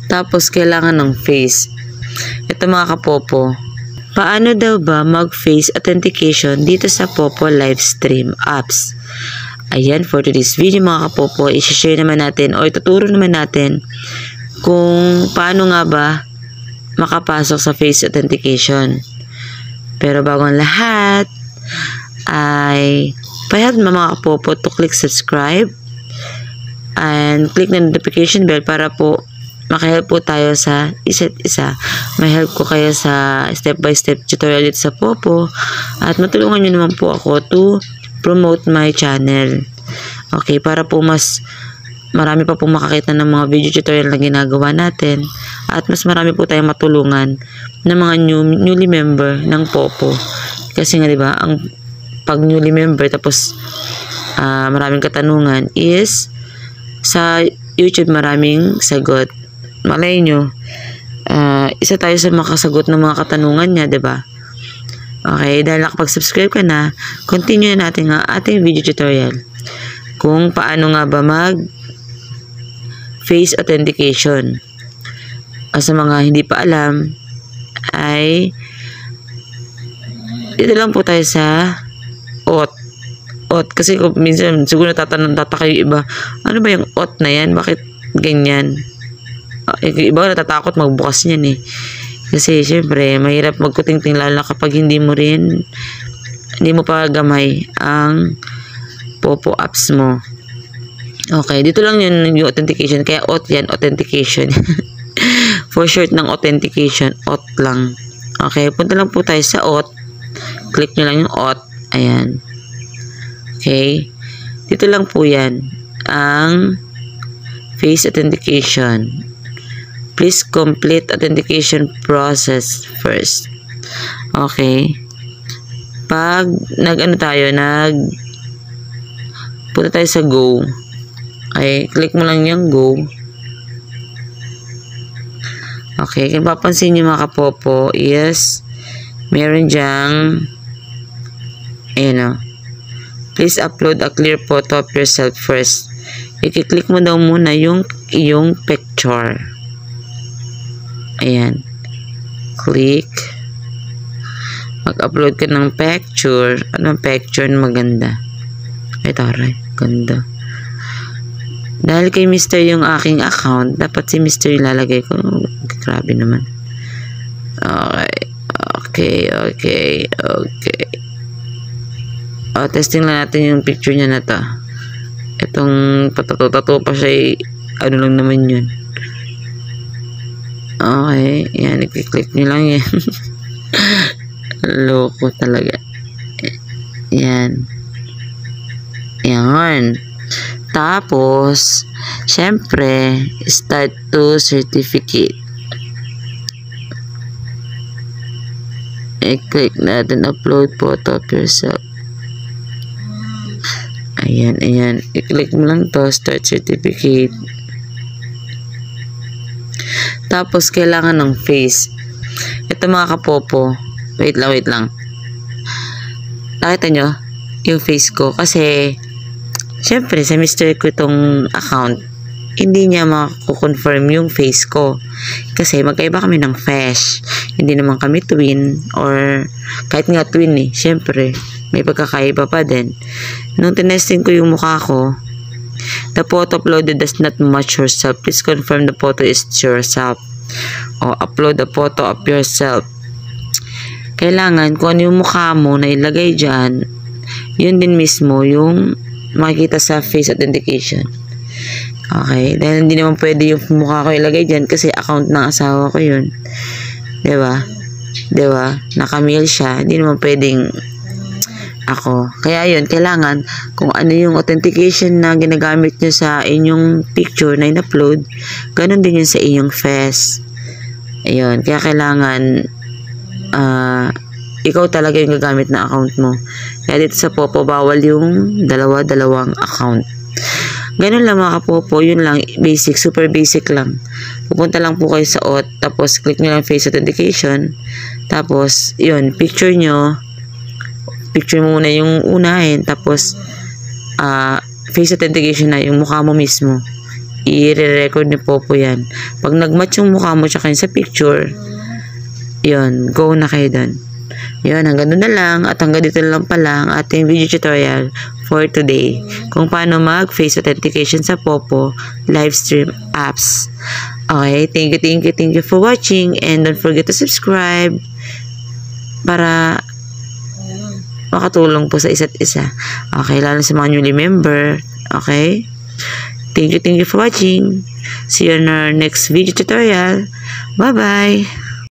Tapos, kailangan ng face. Ito mga kapopo. Paano daw ba mag-face authentication dito sa Popo Livestream apps? Ayan, for today's video mga kapopo, i-share naman natin o ituturo naman natin kung paano nga ba makapasok sa face authentication. Pero bago ang lahat, ay pahihad mga kapopo to click subscribe and click the notification bell para po makahelp po tayo sa isa't isa. May help ko kayo sa step-by-step tutorial dito sa Popo at matulungan nyo naman po ako to promote my channel. Okay, para po mas marami pa po makakita ng mga video tutorial na ginagawa natin at mas marami po tayong matulungan ng mga newly member ng Popo. Kasi nga diba, ang pag newly member tapos maraming katanungan is sa YouTube maraming sagot. Malay nyo, isa tayo sa makasagot ng mga katanungan niya, diba? Okay, dahil nakapag-subscribe ka na, continue natin ang ating video tutorial kung paano nga ba mag-face authentication. Sa mga hindi pa alam, ay dito lang po tayo sa OT. Kasi minsan siguro tataka yung iba, ano ba yung OT na yan? Bakit ganyan? Iba natatakot magbukas niyan eh. Kasi syempre mahirap magkutingting lalo na kapag hindi mo pa gamay ang Popo apps mo. Okay, dito lang yun yung authentication. Kaya OT yan, authentication. For short ng authentication, OT lang. Okay, punta lang po tayo sa OT. Click nyo lang yung OT. Ayan. Okay. Dito lang po yan ang face authentication. Please complete authentication process first. Okay. Pag punta tayo sa go. Okay, click mo lang yung go. Okay, kung papansin nyo mga kapopo is meron dyang please upload a clear photo of yourself first. I-click mo daw muna yung iyong picture. Ayan. Click. Mag-upload ka ng picture. Anong picture na maganda? Ay, taray. Ganda. Dahil kay Mr. yung aking account, dapat si Mr. ilalagay ko. Grabe naman. Okay. Testing lang natin yung picture niya na to. Itong patato-tato pa siya, ano lang naman yun. Okay, yan, i-click nyo lang yan. Loko talaga. Yan. Yan. Tapos, syempre, start to certificate. I-click natin, upload photo of yourself. Ayan. I-click mo lang to, start certificate. Tapos, kailangan ng face. Ito mga kapopo. Wait lang. Nakita nyo? Yung face ko. Kasi, syempre, sa Mr. ko itong account, hindi niya mako-confirm yung face ko. Kasi, magkaiba kami ng face. Hindi naman kami twin. Or, kahit nga twin eh. Syempre, may pagkakaiba pa din. Nung tinesting ko yung mukha ko, the photo uploaded does not match yourself. Please confirm the photo is yourself. O upload the photo of yourself. Kailangan kung ano yung mukha mo na ilagay dyan, yun din mismo yung makikita sa face authentication. Okay? Dahil hindi naman pwede yung mukha ko ilagay dyan kasi account ng asawa ko yun. Diba? Naka-mail siya. Hindi naman pwedeng ako. Kaya yun, kailangan kung ano yung authentication na ginagamit nyo sa inyong picture na in-upload, ganun din yun sa inyong face. Ayun. Kaya kailangan ikaw talaga yung gagamit na account mo. Kaya dito sa Popo, bawal yung dalawa-dalawang account. Ganun lang mga kapopo. Yun lang. Basic. Super basic lang. Pupunta lang po kayo sa OT. Tapos, click nyo lang face authentication. Tapos, yun. Picture nyo. Picture mo muna yung unahin. Tapos, face authentication na yung mukha mo mismo. i-record ni Popo yan. Pag nag-match yung mukha mo tsaka sa picture, yun, go na kayo dun. Yun, hanggang doon na lang at hanggang dito lang pala ang ating video tutorial for today kung paano mag-face authentication sa Popo Livestream apps. Okay, thank you for watching and don't forget to subscribe para makatulong po sa isa't isa. Okay, lalo sa mga newly member. Okay? Thank you for watching. See you in our next video tutorial. Bye-bye!